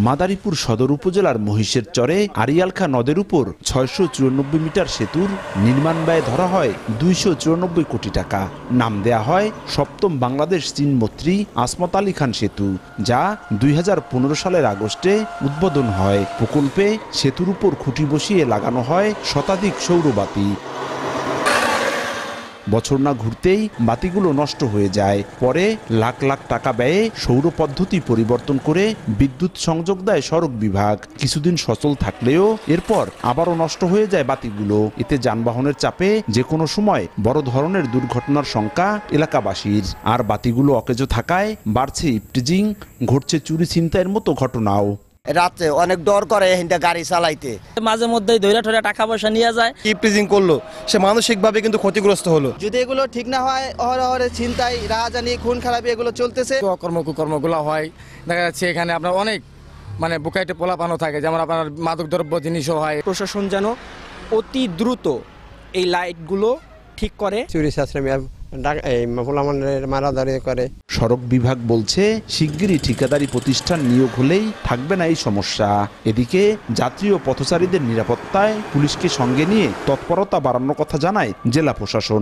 মাদারীপুর সদর উপজেলার মহিষের চরে আরিয়ালখা নদের উপর ৬৯৪ মিটার সেতুর নির্মাণ ব্যয় ধরা হয় ২৯৪ কোটি টাকা। নাম দেয়া হয় সপ্তম বাংলাদেশ চীন মৈত্রী আসমত আলী খান সেতু, যা ২০১৫ সালের আগস্টে উদ্বোধন হয়। প্রকল্পে সেতুর উপর খুঁটি বসিয়ে লাগানো হয় শতাধিক সৌরবাতি। বছর না ঘুরতেই বাতিগুলো নষ্ট হয়ে যায়। পরে লাখ লাখ টাকা ব্যয়ে সৌর পদ্ধতি পরিবর্তন করে বিদ্যুৎ সংযোগ দেয় সড়ক বিভাগ। কিছুদিন সচল থাকলেও এরপর আবারও নষ্ট হয়ে যায় বাতিগুলো। এতে যানবাহনের চাপে যে কোনো সময় বড় ধরনের দুর্ঘটনার শঙ্কা এলাকাবাসীর। আর বাতিগুলো অকেজো থাকায় বাড়ছে ইপটিজিং, ঘটছে চুরি ছিনতাইয়ের মতো ঘটনাও। রাতে অনেক ডর করে গাড়ি চালাইতে, মাঝে মধ্যেই ধৈর্য ধরে টাকা পয়সা নিয়ে যায়। ইপটিজিং করলো, সে মানসিকভাবে কিন্তু ক্ষতিগ্রস্ত হলো। যদি এগুলো ঠিক না হয় অহরহরে ছিনতাই, রাহাজানি, খুন খারাপি এগুলো চলতেছে। অকর্ম কুকর্মগুলো হয়, দেখা যাচ্ছে এখানে আপনার অনেক বুকাইটে পোলাপানো থাকে, যেমন আপনার মাদকদ্রব্য জিনিসও হয়। প্রশাসন যেন অতি দ্রুত এই লাইটগুলো ঠিক করে। চুরি ছাত্রী মারাদারি করে। সড়ক বিভাগ বলছে শিগগিরই ঠিকাদারি প্রতিষ্ঠান নিয়োগ হলেই থাকবে না এই সমস্যা। এদিকে যাত্রী ও পথচারীদের নিরাপত্তায় পুলিশকে সঙ্গে নিয়ে তৎপরতা বাড়ানোর কথা জানায় জেলা প্রশাসন।